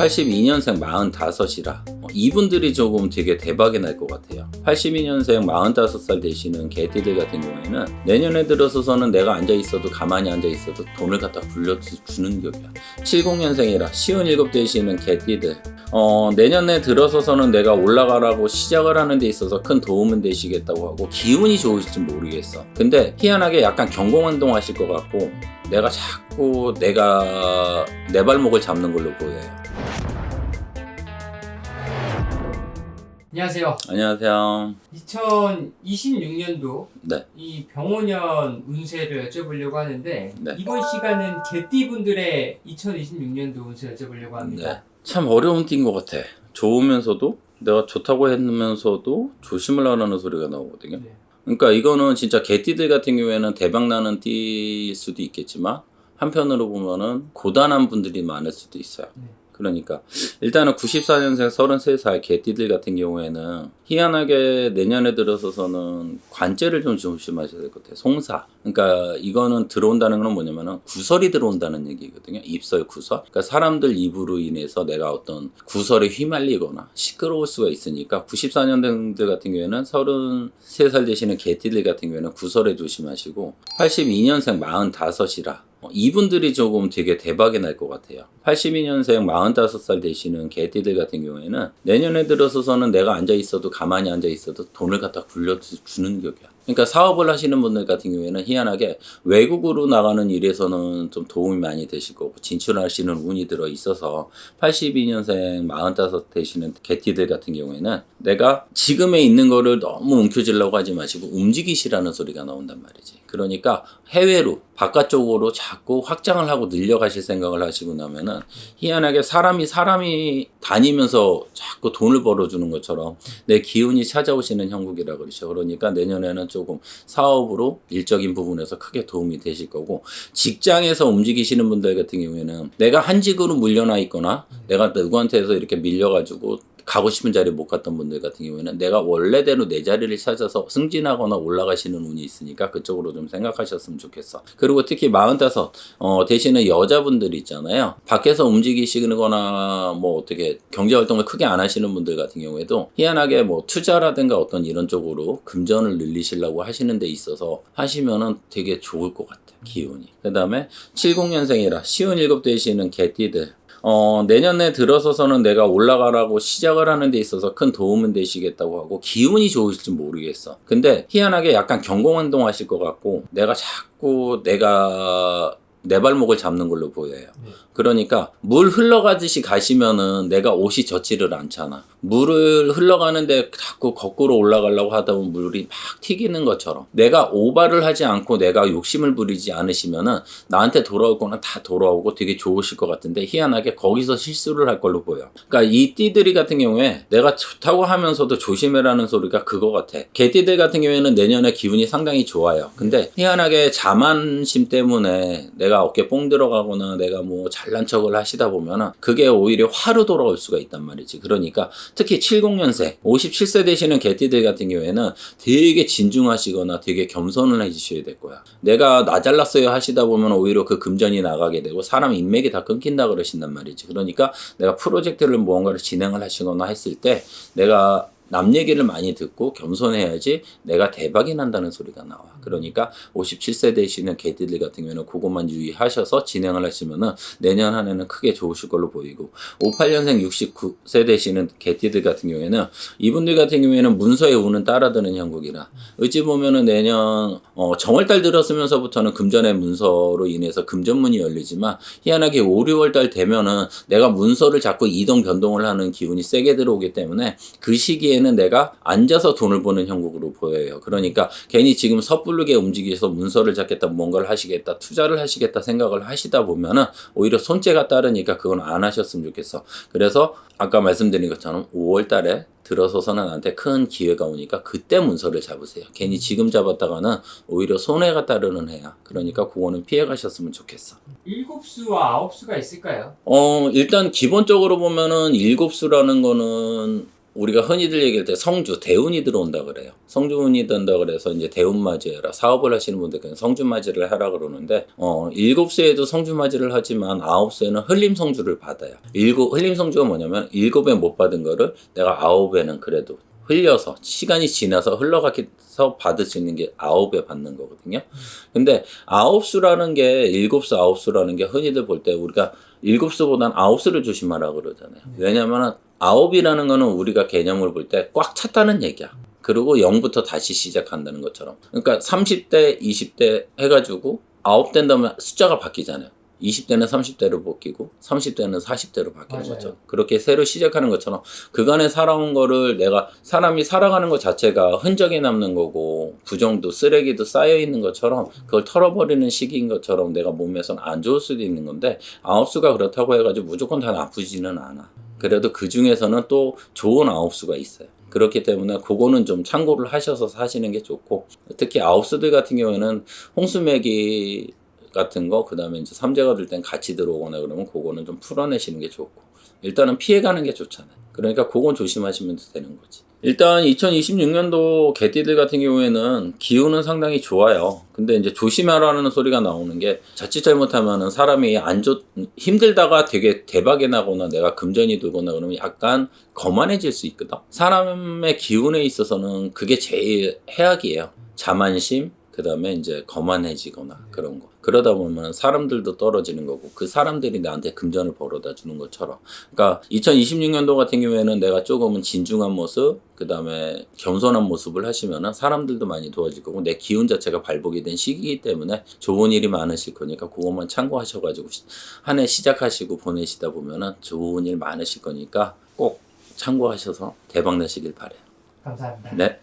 82년생 45이라 이분들이 조금 되게 대박이 날 것 같아요. 82년생 45살 되시는 개띠들 같은 경우에는 내년에 들어서서는 내가 앉아있어도 가만히 앉아있어도 돈을 갖다 굴려주는 격이야. 70년생이라 57 되시는 개띠들 내년에 들어서서는 내가 올라가라고 시작을 하는 데 있어서 큰 도움은 되시겠다고 하고 기운이 좋으실지 모르겠어. 근데 희한하게 약간 경공운동 하실 것 같고 내가 자꾸 내 발목을 잡는 걸로 보여요. 안녕하세요. 안녕하세요. 2026년도 네. 이 병원년 운세를 여쭤보려고 하는데 네. 이번 시간은 개띠분들의 2026년도 운세 여쭤보려고 합니다. 네. 참 어려운 띠인 것 같아. 좋으면서도 내가 좋다고 했으면서도 조심을 하라는 소리가 나오거든요. 네. 그러니까 이거는 진짜 개띠들 같은 경우에는 대박나는 띠일 수도 있겠지만 한편으로 보면은 고단한 분들이 많을 수도 있어요. 네. 그러니까 일단은 94년생 33살 개띠들 같은 경우에는 희한하게 내년에 들어서서는 관제를 좀 조심하셔야 될 것 같아요. 송사. 그러니까 이거는 들어온다는 건 뭐냐면은 구설이 들어온다는 얘기거든요. 입설 구설. 그러니까 사람들 입으로 인해서 내가 어떤 구설에 휘말리거나 시끄러울 수가 있으니까 94년생들 같은 경우에는 33살 되시는 개띠들 같은 경우에는 구설에 조심하시고 82년생 45이라 이분들이 조금 되게 대박이 날 것 같아요. 82년생 45살 되시는 개띠들 같은 경우에는 내년에 들어서서는 내가 앉아있어도 가만히 앉아있어도 돈을 갖다 굴려주는 격이야. 그러니까 사업을 하시는 분들 같은 경우에는 희한하게 외국으로 나가는 일에서는 좀 도움이 많이 되실 거고 진출하시는 운이 들어 있어서 82년생 45 되시는 개띠들 같은 경우에는 내가 지금에 있는 거를 너무 움켜쥐려고 하지 마시고 움직이시라는 소리가 나온단 말이지. 그러니까 해외로 바깥쪽으로 자꾸 확장을 하고 늘려가실 생각을 하시고 나면은 희한하게 사람이 다니면서 자꾸 돈을 벌어주는 것처럼 내 기운이 찾아오시는 형국이라 그러죠. 그러니까 내년에는 조금 사업으로 일적인 부분에서 크게 도움이 되실 거고 직장에서 움직이시는 분들 같은 경우에는 내가 한직으로 물려나 있거나 내가 누구한테서 이렇게 밀려가지고 가고 싶은 자리에 못 갔던 분들 같은 경우에는 내가 원래대로 내 자리를 찾아서 승진하거나 올라가시는 운이 있으니까 그쪽으로 좀 생각하셨으면 좋겠어. 그리고 특히 45 되시는 여자분들 있잖아요. 밖에서 움직이시거나 뭐 어떻게 경제활동을 크게 안 하시는 분들 같은 경우에도 희한하게 뭐 투자라든가 어떤 이런 쪽으로 금전을 늘리시려고 하시는 데 있어서 하시면은 되게 좋을 것 같아. 기운이. 그 다음에 70년생이라 57 되시는 개띠들 내년에 들어서서는 내가 올라가라고 시작을 하는 데 있어서 큰 도움은 되시겠다고 하고 기운이 좋으실지 모르겠어. 근데 희한하게 약간 경공운동 하실 것 같고 내가 자꾸 내 발목을 잡는 걸로 보여요. 그러니까 물 흘러가듯이 가시면은 내가 옷이 젖지를 않잖아. 물을 흘러가는데 자꾸 거꾸로 올라가려고 하다 보면 물이 막 튀기는 것처럼 내가 오바를 하지 않고 내가 욕심을 부리지 않으시면은 나한테 돌아올 거는 다 돌아오고 되게 좋으실 것 같은데 희한하게 거기서 실수를 할 걸로 보여. 그러니까 이 띠들이 같은 경우에 내가 좋다고 하면서도 조심해라는 소리가 그거 같아. 개띠들 같은 경우에는 내년에 기운이 상당히 좋아요. 근데 희한하게 자만심 때문에 내가 어깨 뽕 들어가거나 내가 뭐 잘난 척을 하시다 보면은 그게 오히려 화로 돌아올 수가 있단 말이지. 그러니까 특히 70년생 57세 되시는 개띠들 같은 경우에는 되게 진중하시거나 되게 겸손을 해주셔야 될 거야. 내가 나 잘났어요 하시다 보면 오히려 그 금전이 나가게 되고 사람 인맥이 다 끊긴다 그러신단 말이지. 그러니까 내가 프로젝트를 무언가를 진행을 하시거나 했을 때 내가 남 얘기를 많이 듣고 겸손해야지 내가 대박이 난다는 소리가 나와. 그러니까 57세 되시는 개띠들 같은 경우는 그것만 유의하셔서 진행을 하시면은 내년 한 해는 크게 좋으실 걸로 보이고 58년생 69세 되시는 개띠들 같은 경우에는 이분들 같은 경우에는 문서에 운은 따라드는 형국이라 어찌 보면은 내년 정월달 들었으면서부터는 금전의 문서로 인해서 금전문이 열리지만 희한하게 5, 6월달 되면은 내가 문서를 자꾸 이동 변동을 하는 기운이 세게 들어오기 때문에 그 시기에는 내가 앉아서 돈을 버는 형국으로 보여요. 그러니까 괜히 지금 섣부르게 움직여서 문서를 잡겠다, 뭔가를 하시겠다, 투자를 하시겠다 생각을 하시다 보면은 오히려 손재가 따르니까 그건 안 하셨으면 좋겠어. 그래서 아까 말씀드린 것처럼 5월 달에 들어서서는 나한테 큰 기회가 오니까 그때 문서를 잡으세요. 괜히 지금 잡았다가는 오히려 손해가 따르는 해야. 그러니까 그거는 피해 가셨으면 좋겠어. 7수와 9수가 있을까요? 일단 기본적으로 보면은 7수라는 거는 우리가 흔히들 얘기할 때 성주, 대운이 들어온다 그래요. 성주운이 든다 그래서 이제 대운 맞이해라. 사업을 하시는 분들께는 성주 맞이를 하라 그러는데, 7수에도 성주 맞이를 하지만 9수에는 흘림 성주를 받아요. 흘림 성주가 뭐냐면 7에 못 받은 거를 내가 9에는 그래도 흘려서 시간이 지나서 흘러가서 받을 수 있는 게 9에 받는 거거든요. 근데 9수라는 게 7수, 9수라는 게 흔히들 볼 때 우리가 7수보단 9수를 조심하라 그러잖아요. 왜냐면 9이라는 거는 우리가 개념을 볼 때 꽉 찼다는 얘기야. 그리고 0부터 다시 시작한다는 것처럼. 그러니까 30대, 20대 해가지고 9 된다면 숫자가 바뀌잖아요. 20대는 30대로 바뀌고 30대는 40대로 바뀌는 맞아요. 거죠. 그렇게 새로 시작하는 것처럼 그간에 살아온 거를 내가 사람이 살아가는 것 자체가 흔적이 남는 거고 부정도 쓰레기도 쌓여 있는 것처럼 그걸 털어버리는 시기인 것처럼 내가 몸에서는 안 좋을 수도 있는 건데 9수가 그렇다고 해가지고 무조건 다 나쁘지는 않아. 그래도 그 중에서는 또 좋은 9수가 있어요. 그렇기 때문에 그거는 좀 참고를 하셔서 사시는 게 좋고 특히 9수들 같은 경우에는 홍수매기 같은 거, 그 다음에 이제 삼재가 들 땐 같이 들어오거나 그러면 그거는 좀 풀어내시는 게 좋고, 일단은 피해가는 게 좋잖아요. 그러니까 그건 조심하시면 되는 거지. 일단 2026년도 개띠들 같은 경우에는 기운은 상당히 좋아요. 근데 이제 조심하라는 소리가 나오는 게 자칫 잘못하면은 사람이 힘들다가 되게 대박이 나거나 내가 금전이 들거나 그러면 약간 거만해질 수 있거든. 사람의 기운에 있어서는 그게 제일 해악이에요. 자만심, 그 다음에 이제 거만해지거나 그런 거. 그러다 보면 사람들도 떨어지는 거고 그 사람들이 나한테 금전을 벌어다 주는 것처럼. 그러니까 2026년도 같은 경우에는 내가 조금은 진중한 모습, 그 다음에 겸손한 모습을 하시면은 사람들도 많이 도와줄 거고 내 기운 자체가 발복이 된 시기이기 때문에 좋은 일이 많으실 거니까 그것만 참고하셔가지고 한 해 시작하시고 보내시다 보면은 좋은 일 많으실 거니까 꼭 참고하셔서 대박 나시길 바래요. 감사합니다. 네.